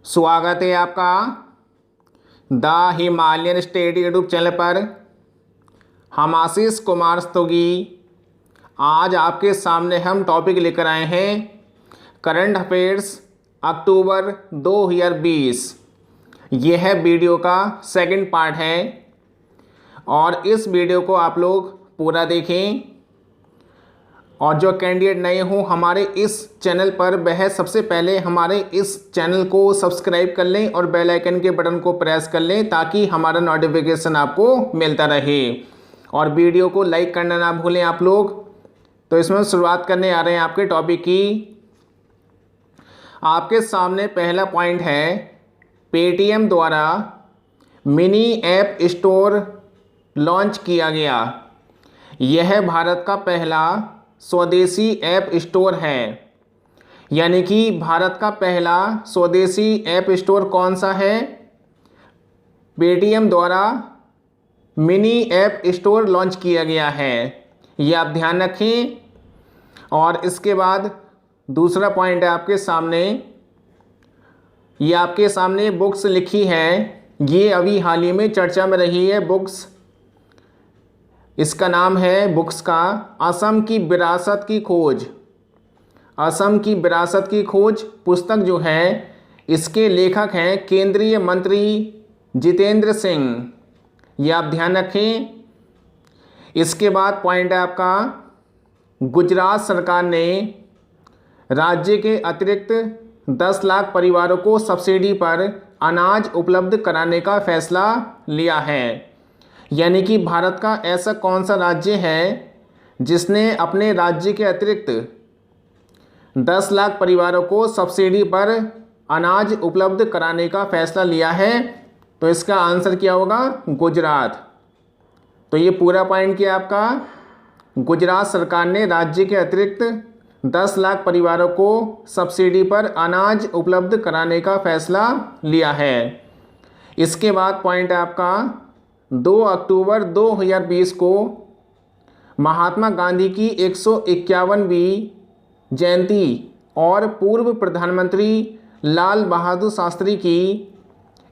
स्वागत है आपका the Himalayan state YouTube channel पर। हम आशीष कुमार स्तोगी आज आपके सामने हम टॉपिक लेकर आए हैं करंट अफेयर्स अक्टूबर 2020। यह वीडियो का सेकंड पार्ट है और इस वीडियो को आप लोग पूरा देखें। और जो कैंडिडेट नए हों हमारे इस चैनल पर, वह सबसे पहले हमारे इस चैनल को सब्सक्राइब कर लें और बेल आइकन के बटन को प्रेस कर लें ताकि हमारा नोटिफिकेशन आपको मिलता रहे। और वीडियो को लाइक करना ना भूलें आप लोग। तो इसमें शुरुआत करने आ रहे हैं आपके टॉपिक की। आपके सामने पहला पॉइंट है, पेटीएम द्वारा मिनी ऐप स्टोर लॉन्च किया गया। यह भारत का पहला स्वदेशी ऐप स्टोर है। यानी कि भारत का पहला स्वदेशी ऐप स्टोर कौन सा है? पेटीएम द्वारा मिनी ऐप स्टोर लॉन्च किया गया है, ये आप ध्यान रखें। और इसके बाद दूसरा पॉइंट है आपके सामने, ये आपके सामने बुक्स लिखी है, ये अभी हाल ही में चर्चा में रही है बुक्स। इसका नाम है बुक्स का असम की विरासत की खोज। असम की विरासत की खोज पुस्तक जो है, इसके लेखक हैं केंद्रीय मंत्री जितेंद्र सिंह, ये आप ध्यान रखें। इसके बाद पॉइंट है आपका, गुजरात सरकार ने राज्य के अतिरिक्त 10 लाख परिवारों को सब्सिडी पर अनाज उपलब्ध कराने का फैसला लिया है। यानी कि भारत का ऐसा कौन सा राज्य है जिसने अपने राज्य के अतिरिक्त 10 लाख परिवारों को सब्सिडी पर अनाज उपलब्ध कराने का फैसला लिया है? तो इसका आंसर क्या होगा? गुजरात। तो ये पूरा पॉइंट क्या आपका, गुजरात सरकार ने राज्य के अतिरिक्त 10 लाख परिवारों को सब्सिडी पर अनाज उपलब्ध कराने का फैसला लिया है। इसके बाद पॉइंट है आपका, 2 अक्टूबर 2020 को महात्मा गांधी की 151वीं जयंती और पूर्व प्रधानमंत्री लाल बहादुर शास्त्री की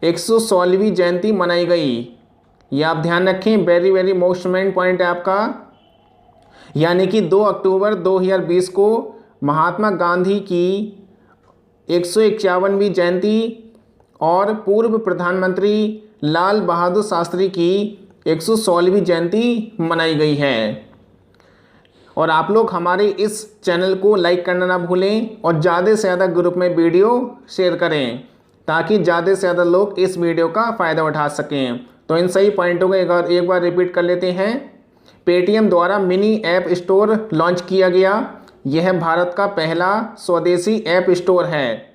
116वीं जयंती मनाई गई। ये आप ध्यान रखें, very very most main point है आपका। यानी कि 2 अक्टूबर 2020 को महात्मा गांधी की 151वीं जयंती और पूर्व प्रधानमंत्री लाल बहादुर शास्त्री की 116वीं जयंती मनाई गई है। और आप लोग हमारे इस चैनल को लाइक करना ना भूलें और ज़्यादा से ज़्यादा ग्रुप में वीडियो शेयर करें ताकि ज़्यादा से ज़्यादा लोग इस वीडियो का फ़ायदा उठा सकें। तो इन सही पॉइंटों को एक बार रिपीट कर लेते हैं। पेटीएम द्वारा मिनी ऐप स्टोर लॉन्च किया गया। यह भारत का पहला स्वदेशी ऐप स्टोर है।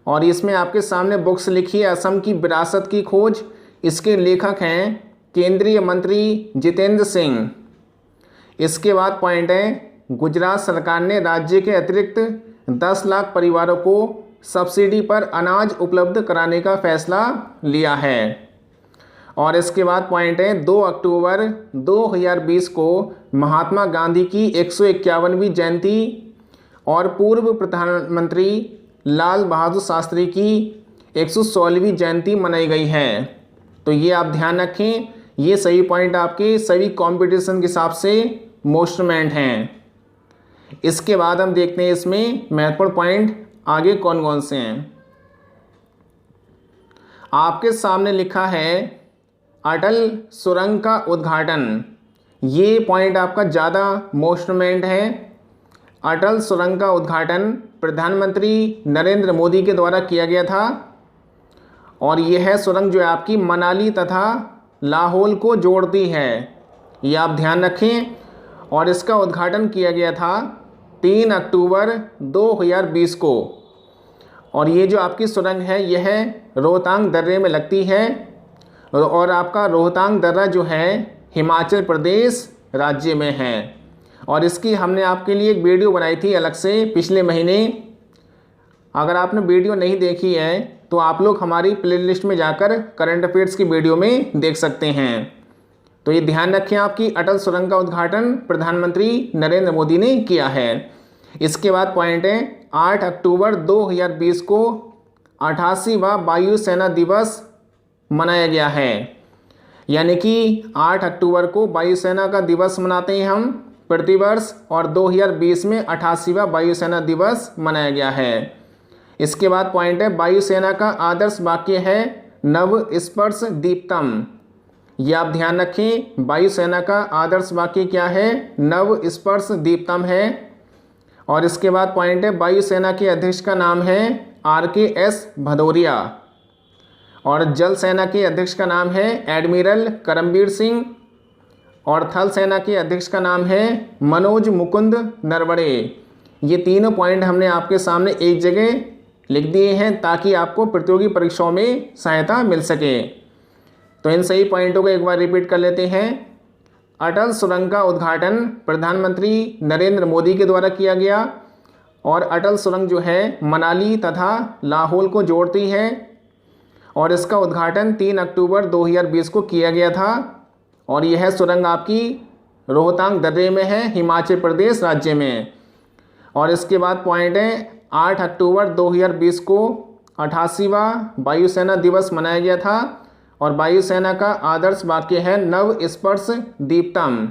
और इसमें आपके सामने बुक्स लिखी है, असम की विरासत की खोज। इसके लेखक हैं केंद्रीय मंत्री जितेंद्र सिंह। इसके बाद पॉइंट है, गुजरात सरकार ने राज्य के अतिरिक्त 10 लाख परिवारों को सब्सिडी पर अनाज उपलब्ध कराने का फैसला लिया है। और इसके बाद पॉइंट है, 2 अक्टूबर 2020 को महात्मा गांधी की 151वीं जयंती और पूर्व प्रधानमंत्री लाल बहादुर शास्त्री की 116वीं जयंती मनाई गई है। तो ये आप ध्यान रखें, ये सही पॉइंट आपके सभी कंपटीशन के हिसाब से मोस्टमेंट हैं। इसके बाद हम देखते हैं इसमें महत्वपूर्ण पॉइंट आगे कौन कौन से हैं। आपके सामने लिखा है अटल सुरंग का उद्घाटन। ये पॉइंट आपका ज़्यादा मोस्टमेंट है। अटल सुरंग का उद्घाटन प्रधानमंत्री नरेंद्र मोदी के द्वारा किया गया था। और यह सुरंग जो है आपकी मनाली तथा लाहौल को जोड़ती है, ये आप ध्यान रखें। और इसका उद्घाटन किया गया था 3 अक्टूबर 2020 को। और ये जो आपकी सुरंग है यह रोहतांग दर्रे में लगती है। और आपका रोहतांग दर्रा जो है हिमाचल प्रदेश राज्य में है। और इसकी हमने आपके लिए एक वीडियो बनाई थी अलग से पिछले महीने। अगर आपने वीडियो नहीं देखी है तो आप लोग हमारी प्लेलिस्ट में जाकर करंट अफेयर्स की वीडियो में देख सकते हैं। तो ये ध्यान रखें आपकी अटल सुरंग का उद्घाटन प्रधानमंत्री नरेंद्र मोदी ने किया है। इसके बाद पॉइंट है 8 अक्टूबर 2020 को 88वां वायुसेना दिवस मनाया गया है। यानी कि 8 अक्टूबर को वायुसेना का दिवस मनाते हैं हम प्रतिवर्ष, और 2020 में 88वां वायुसेना दिवस मनाया गया है। इसके बाद पॉइंट है वायुसेना का आदर्श वाक्य है नव स्पर्श दीप्तम। ये आप ध्यान रखें, वायुसेना का आदर्श वाक्य क्या है? नव स्पर्श दीप्तम है। और इसके बाद पॉइंट है वायुसेना के अध्यक्ष का नाम है RKS भदौरिया, और जल सेना के अध्यक्ष का नाम है एडमिरल करमबीर सिंह, और थल सेना के अध्यक्ष का नाम है मनोज मुकुंद नरवणे। ये तीनों पॉइंट हमने आपके सामने एक जगह लिख दिए हैं ताकि आपको प्रतियोगी परीक्षाओं में सहायता मिल सके। तो इन सही पॉइंटों को एक बार रिपीट कर लेते हैं। अटल सुरंग का उद्घाटन प्रधानमंत्री नरेंद्र मोदी के द्वारा किया गया, और अटल सुरंग जो है मनाली तथा लाहौल को जोड़ती है, और इसका उद्घाटन 3 अक्टूबर 2020 को किया गया था। और यह सुरंग आपकी रोहतांग दर्रे में है, हिमाचल प्रदेश राज्य में। और इसके बाद पॉइंट है 8 अक्टूबर 2020 को 88वां वायुसेना दिवस मनाया गया था, और वायुसेना का आदर्श वाक्य है नव स्पर्श दीप्तम।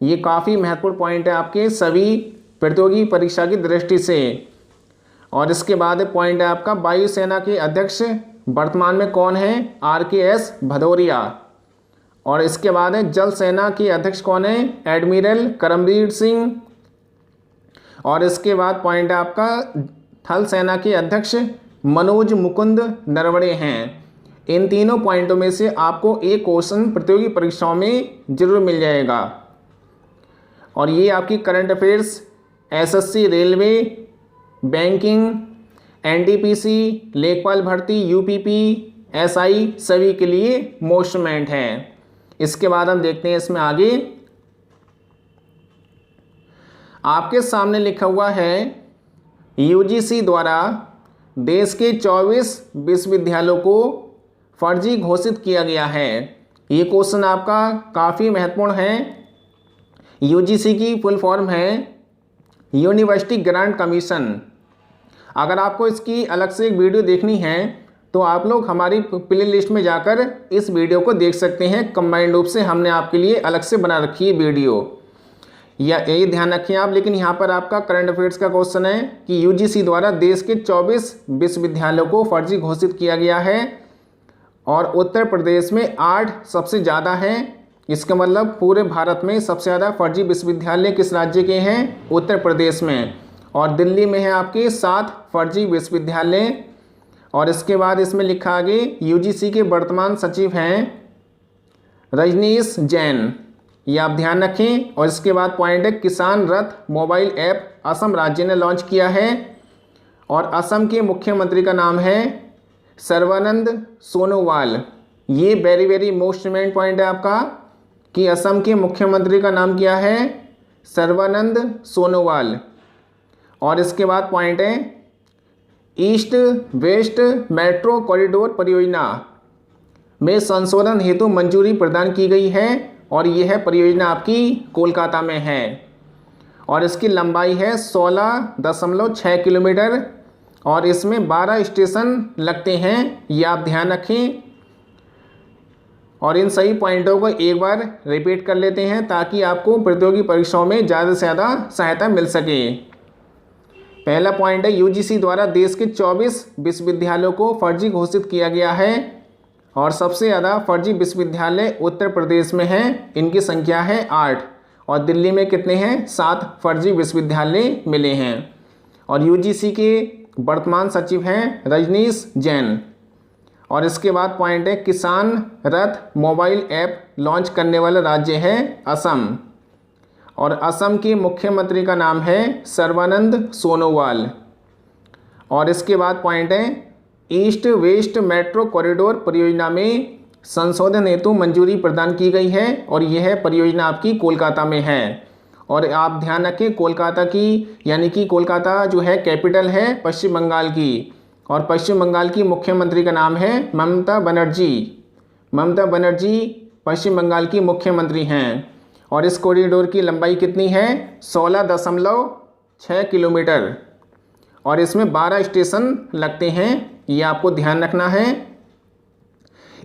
ये काफ़ी महत्वपूर्ण पॉइंट है आपके सभी प्रतियोगी परीक्षा की दृष्टि से। और इसके बाद पॉइंट है आपका वायुसेना के अध्यक्ष वर्तमान में कौन है? RKS भदौरिया। और इसके बाद है जल सेना के अध्यक्ष कौन है? एडमिरल करमबीर सिंह। और इसके बाद पॉइंट है आपका थल सेना के अध्यक्ष मनोज मुकुंद नरवणे हैं। इन तीनों पॉइंटों में से आपको एक क्वेश्चन प्रतियोगी परीक्षाओं में जरूर मिल जाएगा। और ये आपकी current affairs, SSC, railway, banking, NTPC, लेखपाल भर्ती, UPP, SI सभी के लिए मोस्ट इम्पोर्टेंट है। इसके बाद हम देखते हैं इसमें आगे। आपके सामने लिखा हुआ है UGC द्वारा देश के 24 विश्वविद्यालयों को फर्जी घोषित किया गया है। ये क्वेश्चन आपका काफ़ी महत्वपूर्ण है। UGC की फुल फॉर्म है यूनिवर्सिटी ग्रांट कमीशन। अगर आपको इसकी अलग से एक वीडियो देखनी है तो आप लोग हमारी प्ले लिस्ट में जाकर इस वीडियो को देख सकते हैं। कंबाइंड रूप से हमने आपके लिए अलग से बना रखी है वीडियो, या यही ध्यान रखें आप। लेकिन यहाँ पर आपका करंट अफेयर्स का क्वेश्चन है कि UGC द्वारा देश के 24 विश्वविद्यालयों को फर्जी घोषित किया गया है, और उत्तर प्रदेश में 8 सबसे ज़्यादा हैं। इसका मतलब पूरे भारत में सबसे ज़्यादा फर्जी विश्वविद्यालय किस राज्य के हैं? उत्तर प्रदेश में। और दिल्ली में है आपके 7 फर्जी विश्वविद्यालय। और इसके बाद इसमें लिखा आगे UGC के वर्तमान सचिव हैं रजनीश जैन, ये आप ध्यान रखें। और इसके बाद पॉइंट है किसान रथ मोबाइल ऐप असम राज्य ने लॉन्च किया है, और असम के मुख्यमंत्री का नाम है सर्बानंद सोनोवाल। ये very very most important point है आपका कि असम के मुख्यमंत्री का नाम क्या है? सर्बानंद सोनोवाल। और इसके बाद पॉइंट है ईस्ट वेस्ट मेट्रो कॉरिडोर परियोजना में संशोधन हेतु मंजूरी प्रदान की गई है, और यह परियोजना आपकी कोलकाता में है, और इसकी लंबाई है 16.6 किलोमीटर, और इसमें 12 स्टेशन लगते हैं। ये आप ध्यान रखें। और इन सही पॉइंटों को एक बार रिपीट कर लेते हैं ताकि आपको प्रतियोगी परीक्षाओं में ज़्यादा से ज़्यादा सहायता मिल सके। पहला पॉइंट है UGC द्वारा देश के 24 विश्वविद्यालयों को फर्जी घोषित किया गया है, और सबसे ज़्यादा फर्जी विश्वविद्यालय उत्तर प्रदेश में हैं। इनकी संख्या है 8, और दिल्ली में कितने हैं? 7 फर्जी विश्वविद्यालय मिले हैं। और UGC के वर्तमान सचिव हैं रजनीश जैन। और इसके बाद पॉइंट है किसान रथ मोबाइल ऐप लॉन्च करने वाला राज्य है असम, और असम के मुख्यमंत्री का नाम है सर्बानंद सोनोवाल। और इसके बाद पॉइंट है ईस्ट वेस्ट मेट्रो कॉरिडोर परियोजना में संशोधन हेतु मंजूरी प्रदान की गई है, और यह परियोजना आपकी कोलकाता में है। और आप ध्यान रखें कोलकाता की, यानी कि कोलकाता जो है कैपिटल है पश्चिम बंगाल की, और पश्चिम बंगाल की मुख्यमंत्री का नाम है ममता बनर्जी। ममता बनर्जी पश्चिम बंगाल की मुख्यमंत्री हैं। और इस कॉरिडोर की लंबाई कितनी है? 16.6 किलोमीटर, और इसमें 12 स्टेशन लगते हैं। ये आपको ध्यान रखना है।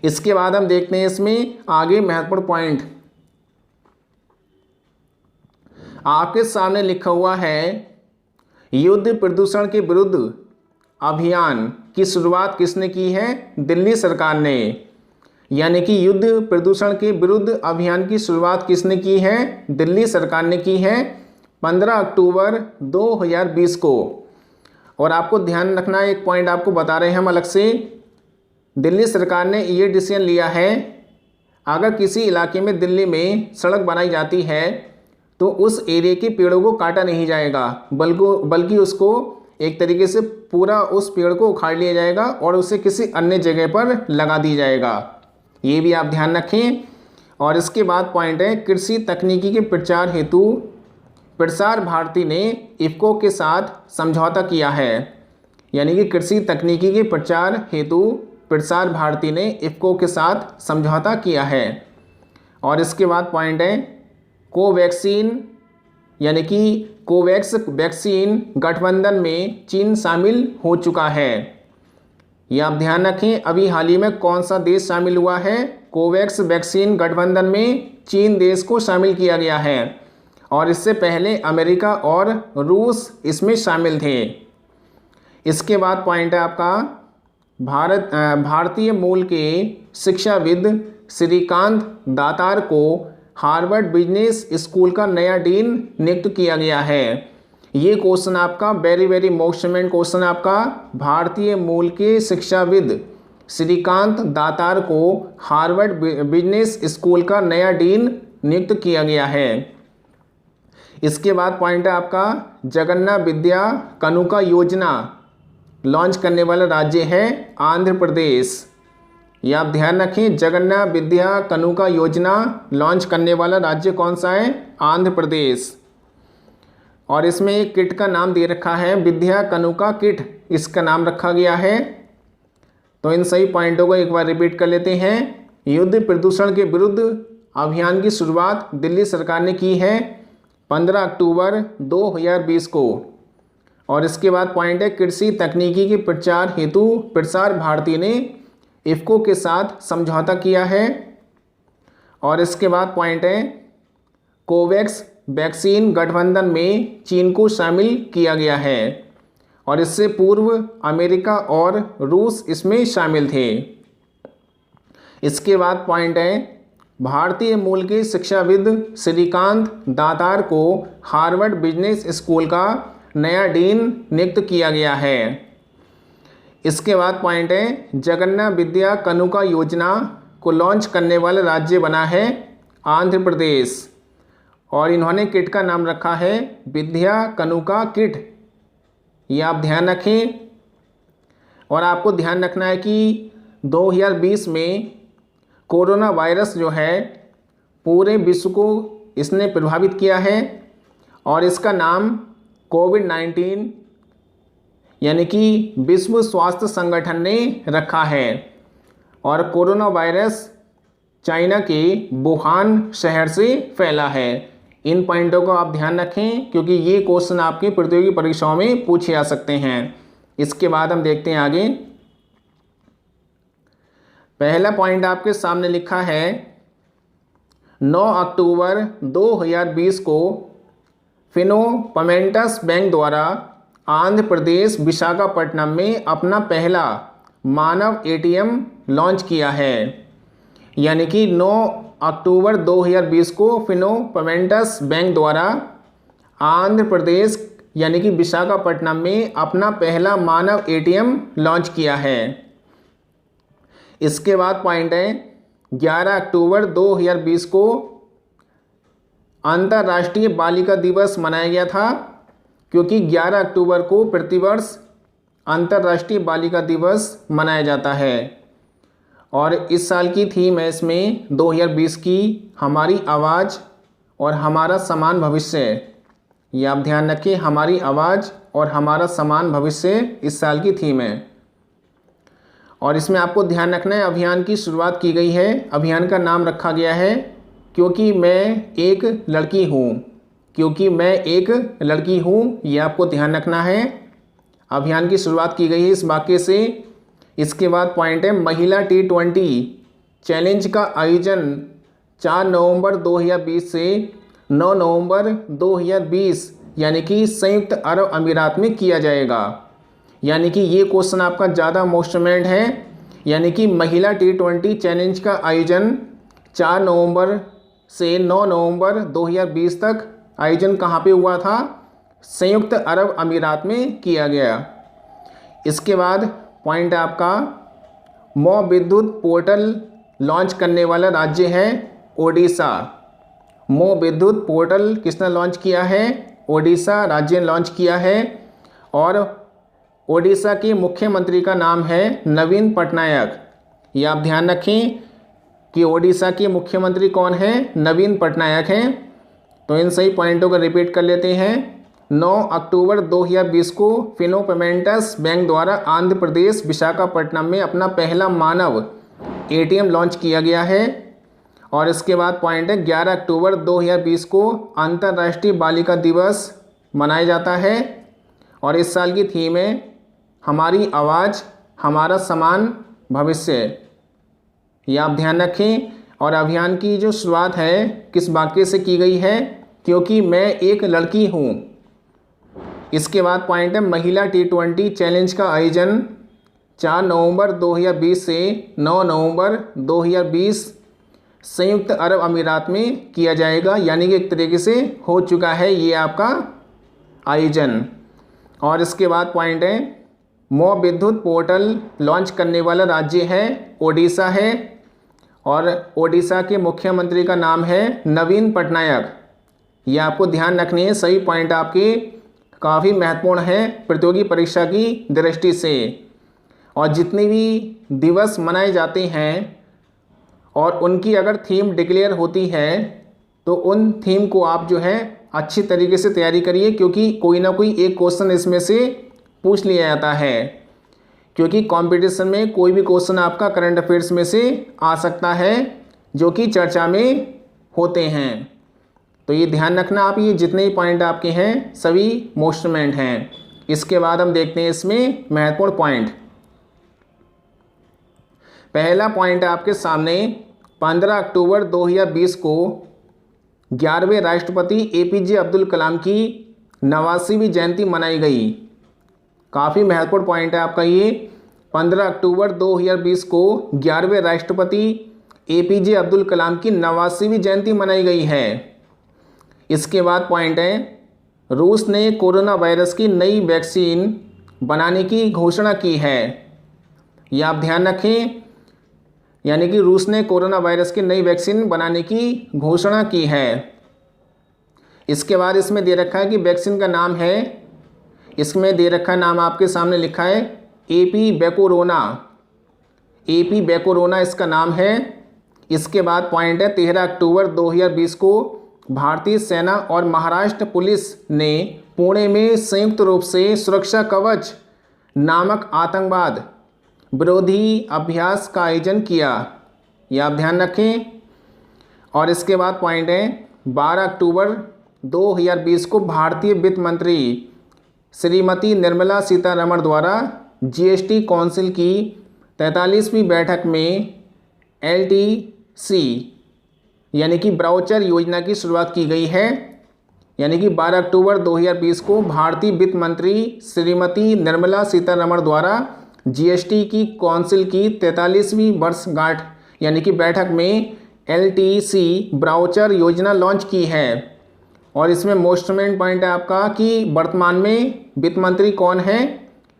इसके बाद हम देखते हैं इसमें आगे महत्वपूर्ण पॉइंट। आपके सामने लिखा हुआ है युद्ध प्रदूषण के विरुद्ध अभियान की शुरुआत किसने की है? दिल्ली सरकार ने। यानी कि युद्ध प्रदूषण के विरुद्ध अभियान की शुरुआत किसने की है? दिल्ली सरकार ने की है 15 अक्टूबर 2020 को। और आपको ध्यान रखना है, एक पॉइंट आपको बता रहे हैं हम अलग से। दिल्ली सरकार ने ये डिसीजन लिया है, अगर किसी इलाके में दिल्ली में सड़क बनाई जाती है तो उस एरिया के पेड़ों को काटा नहीं जाएगा, बल्कि उसको एक तरीके से पूरा उस पेड़ को उखाड़ लिया जाएगा और उसे किसी अन्य जगह पर लगा दी जाएगा। ये भी आप ध्यान रखें। और इसके बाद पॉइंट है कृषि तकनीकी के प्रचार हेतु प्रसार भारती ने इफ़को के साथ समझौता किया है। यानी कि कृषि तकनीकी के प्रचार हेतु प्रसार भारती ने इफ़को के साथ समझौता किया है। और इसके बाद पॉइंट है कोवैक्सीन यानी कि कोवैक्स वैक्सीन गठबंधन में चीन शामिल हो चुका है। ये आप ध्यान रखें, अभी हाल ही में कौन सा देश शामिल हुआ है? कोवैक्स वैक्सीन गठबंधन में चीन देश को शामिल किया गया है और इससे पहले अमेरिका और रूस इसमें शामिल थे। इसके बाद पॉइंट है आपका भारतीय मूल के शिक्षाविद श्रीकांत दातार को हार्वर्ड बिजनेस स्कूल का नया डीन नियुक्त किया गया है। ये क्वेश्चन आपका वेरी मोस्ट इम्पोर्टेंट क्वेश्चन आपका, भारतीय मूल के शिक्षाविद श्रीकांत दातार को हार्वर्ड बिजनेस स्कूल का नया डीन नियुक्त किया गया है। इसके बाद पॉइंट है आपका जगन्नाथ विद्या कानुका योजना लॉन्च करने वाला राज्य है आंध्र प्रदेश। ये आप ध्यान रखें, जगन्नाथ विद्या कानुका योजना लॉन्च करने वाला राज्य कौन सा है? आंध्र प्रदेश। और इसमें एक किट का नाम दे रखा है विद्या कानुका किट, इसका नाम रखा गया है। तो इन सही पॉइंटों को एक बार रिपीट कर लेते हैं। युद्ध प्रदूषण के विरुद्ध अभियान की शुरुआत दिल्ली सरकार ने की है 15 अक्टूबर 2020 को। और इसके बाद पॉइंट है कृषि तकनीकी के प्रचार हेतु प्रसार भारती ने इफ़को के साथ समझौता किया है। और इसके बाद पॉइंट है कोवैक्स वैक्सीन गठबंधन में चीन को शामिल किया गया है और इससे पूर्व अमेरिका और रूस इसमें शामिल थे। इसके बाद पॉइंट है भारतीय मूल के शिक्षाविद श्रीकांत दातार को हार्वर्ड बिजनेस स्कूल का नया डीन नियुक्त किया गया है। इसके बाद पॉइंट है जगन्नाथ विद्या कानुका योजना को लॉन्च करने वाला राज्य बना है आंध्र प्रदेश और इन्होंने किट का नाम रखा है विद्या कानुका किट। ये आप ध्यान रखें। और आपको ध्यान रखना है कि 2020 में कोरोना वायरस जो है पूरे विश्व को इसने प्रभावित किया है और इसका नाम कोविड-19 यानी कि विश्व स्वास्थ्य संगठन ने रखा है। और कोरोना वायरस चाइना के वुहान शहर से फैला है। इन पॉइंटों को आप ध्यान रखें क्योंकि ये क्वेश्चन आपकी प्रतियोगी परीक्षाओं में पूछे जा सकते हैं। इसके बाद हम देखते हैं आगे। पहला पॉइंट आपके सामने लिखा है 9 अक्टूबर 2020 को फिनो पेमेंट्स बैंक द्वारा आंध्र प्रदेश विशाखापट्टनम में अपना पहला मानव एटीएम लॉन्च किया है। यानी कि 9 अक्टूबर 2020 को फिनो पेमेंट्स बैंक द्वारा आंध्र प्रदेश यानी कि विशाखापट्टनम में अपना पहला मानव एटीएम लॉन्च किया है। इसके बाद पॉइंट है 11 अक्टूबर 2020 को अंतर्राष्ट्रीय बालिका दिवस मनाया गया था क्योंकि 11 अक्टूबर को प्रतिवर्ष अंतर्राष्ट्रीय बालिका दिवस मनाया जाता है। और इस साल की थीम है इसमें 2020 की हमारी आवाज़ और हमारा समान भविष्य। ये आप ध्यान रखिए, हमारी आवाज़ और हमारा समान भविष्य इस साल की थीम है। और इसमें आपको ध्यान रखना है अभियान की शुरुआत की गई है। अभियान का नाम रखा गया है क्योंकि मैं एक लड़की हूँ। क्योंकि मैं एक लड़की हूँ, ये आपको ध्यान रखना है। अभियान की शुरुआत की गई है इस वाक्य से इसके बाद पॉइंट है महिला T20 चैलेंज का आयोजन 4 नवंबर 2020 से 9 नवंबर 2020 यानी कि संयुक्त अरब अमीरात में किया जाएगा। यानी कि ये क्वेश्चन आपका ज़्यादा मोस्ट इम्पोर्टेंट है। यानी कि महिला T20 चैलेंज का आयोजन 4 नवंबर से 9 नवंबर 2020 तक आयोजन कहाँ पे हुआ था? संयुक्त अरब अमीरात में किया गया। इसके बाद पॉइंट आपका मौ विद्युत पोर्टल लॉन्च करने वाला राज्य है ओडिशा। मौ विद्युत पोर्टल किसने लॉन्च किया है? ओडिशा राज्य ने लॉन्च किया है। और ओडिशा के मुख्यमंत्री का नाम है नवीन पटनायक। ये आप ध्यान रखें कि ओडिशा के मुख्यमंत्री कौन है? नवीन पटनायक हैं। तो इन सही पॉइंटों को रिपीट कर लेते हैं। 9 अक्टूबर 2020 को फिनो पेमेंट्स बैंक द्वारा आंध्र प्रदेश विशाखापट्टनम में अपना पहला मानव ATM लॉन्च किया गया है। और इसके बाद पॉइंट है 11 अक्टूबर 2020 को अंतर्राष्ट्रीय बालिका दिवस मनाया जाता है। और इस साल की थीम है हमारी आवाज़ हमारा समान भविष्य। ये आप ध्यान रखें। और अभियान की जो शुरुआत है किस वाक्य से की गई है? क्योंकि मैं एक लड़की हूँ। इसके बाद पॉइंट है महिला T20 चैलेंज का आयोजन 4 नवंबर 2020 से 9 नवंबर 2020 संयुक्त अरब अमीरात में किया जाएगा। यानी कि एक तरीके से हो चुका है ये आपका आयोजन। और इसके बाद पॉइंट है मौ विद्युत पोर्टल लॉन्च करने वाला राज्य है ओडिशा है। और ओडिशा के मुख्यमंत्री का नाम है नवीन पटनायक। ये आपको ध्यान रखनी है। सही पॉइंट आपके काफ़ी महत्वपूर्ण है प्रतियोगी परीक्षा की दृष्टि से। और जितने भी दिवस मनाए जाते हैं और उनकी अगर थीम डिक्लेयर होती है तो उन थीम को आप जो है अच्छी तरीके से तैयारी करिए, क्योंकि कोई ना कोई एक क्वेश्चन इसमें से पूछ लिया जाता है। क्योंकि कंपटीशन में कोई भी क्वेश्चन आपका करंट अफेयर्स में से आ सकता है जो कि चर्चा में होते हैं। तो ये ध्यान रखना आप, ये जितने भी पॉइंट आपके हैं सभी मोस्ट इम्पोर्टेंट हैं। इसके बाद हम देखते हैं इसमें महत्वपूर्ण पॉइंट। पहला पॉइंट आपके सामने 15 अक्टूबर 2020 को 11वें राष्ट्रपति APJ अब्दुल कलाम की 89वीं जयंती मनाई गई। काफ़ी महत्वपूर्ण पॉइंट है आपका ये। 15 अक्टूबर 2020 को 11वें राष्ट्रपति APJ अब्दुल कलाम की 89वीं जयंती मनाई गई है। इसके बाद पॉइंट है रूस ने कोरोना वायरस की नई वैक्सीन बनाने की घोषणा की है। यह आप ध्यान रखें। यानी कि रूस ने कोरोना वायरस की नई वैक्सीन बनाने की घोषणा की है। इसके बाद इसमें दे रखा है कि वैक्सीन का नाम है, इसमें दे रखा नाम आपके सामने लिखा है AP बेकोरोना। AP बेकोरोना इसका नाम है। इसके बाद पॉइंट है 13 अक्टूबर 2020 को भारतीय सेना और महाराष्ट्र पुलिस ने पुणे में संयुक्त रूप से सुरक्षा कवच नामक आतंकवाद विरोधी अभ्यास का आयोजन किया। यह आप ध्यान रखें। और इसके बाद पॉइंट है 12 अक्टूबर 2020 को भारतीय वित्त मंत्री श्रीमती निर्मला सीतारमण द्वारा GST काउंसिल की 43वीं बैठक में LTC यानी कि ब्राउचर योजना की शुरुआत की गई है। यानी कि 12 अक्टूबर 2020 को भारतीय वित्त मंत्री श्रीमती निर्मला सीतारमण द्वारा GST की काउंसिल की 43वीं वर्षगांठ यानी कि बैठक में LTC ब्राउचर योजना लॉन्च की है। और इसमें मोस्ट इम्पोर्टेंट पॉइंट है आपका कि वर्तमान में वित्त मंत्री कौन है?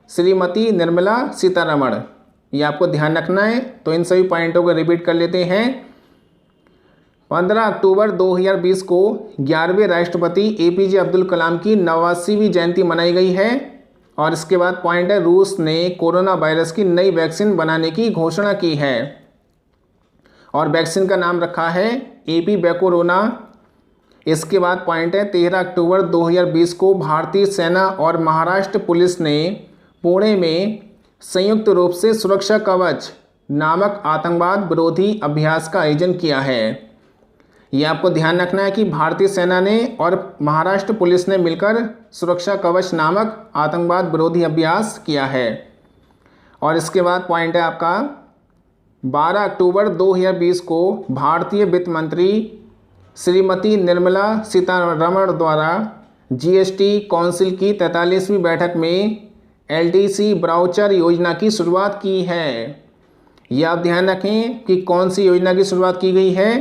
श्रीमती निर्मला सीतारमण। ये आपको ध्यान रखना है। तो इन सभी पॉइंटों को रिपीट कर लेते हैं। 15 अक्टूबर 2020 को 11वें राष्ट्रपति APJ अब्दुल कलाम की 89वीं जयंती मनाई गई है। और इसके बाद पॉइंट है रूस ने कोरोना वायरस की नई वैक्सीन बनाने की घोषणा की है। और वैक्सीन का नाम रखा है AP बेकोरोना। इसके बाद पॉइंट है 13 अक्टूबर 2020 को भारतीय सेना और महाराष्ट्र पुलिस ने पुणे में संयुक्त रूप से सुरक्षा कवच नामक आतंकवाद विरोधी अभ्यास का आयोजन किया है। ये आपको ध्यान रखना है कि भारतीय सेना ने और महाराष्ट्र पुलिस ने मिलकर सुरक्षा कवच नामक आतंकवाद विरोधी अभ्यास किया है। और इसके बाद पॉइंट है आपका 12 अक्टूबर 2020 को भारतीय वित्त मंत्री श्रीमती निर्मला सीतारमण द्वारा जीएसटी काउंसिल की 43वीं बैठक में एलटीसी ब्राउचर योजना की शुरुआत की है। यह आप ध्यान रखें कि कौन सी योजना की शुरुआत की गई है,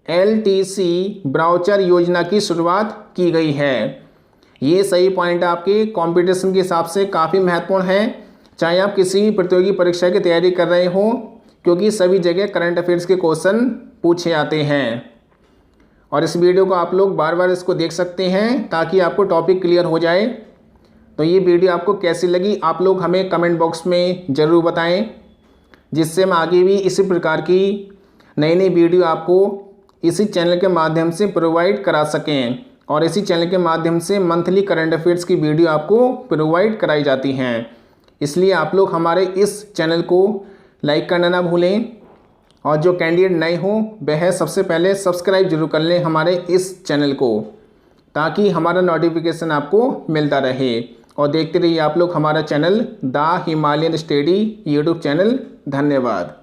एलटीसी ब्राउचर योजना की शुरुआत की गई है। ये सही पॉइंट आपके कंपटीशन के हिसाब से काफ़ी महत्वपूर्ण है, चाहे आप किसी भी प्रतियोगी परीक्षा की तैयारी कर रहे हो, क्योंकि सभी जगह करंट अफेयर्स के क्वेश्चन पूछे जाते हैं। और इस वीडियो को आप लोग बार बार इसको देख सकते हैं ताकि आपको टॉपिक क्लियर हो जाए। तो ये वीडियो आपको कैसी लगी आप लोग हमें कमेंट बॉक्स में ज़रूर बताएं, जिससे हम आगे भी इसी प्रकार की नई नई वीडियो आपको इसी चैनल के माध्यम से प्रोवाइड करा सकें। और इसी चैनल के माध्यम से मंथली करंट अफेयर्स की वीडियो आपको प्रोवाइड कराई जाती हैं। इसलिए आप लोग हमारे इस चैनल को लाइक करना ना भूलें, और जो कैंडिडेट नए हों वह सबसे पहले सब्सक्राइब जरूर कर लें हमारे इस चैनल को, ताकि हमारा नोटिफिकेशन आपको मिलता रहे। और देखते रहिए आप लोग हमारा channel the Himalayan study YouTube channel. धन्यवाद।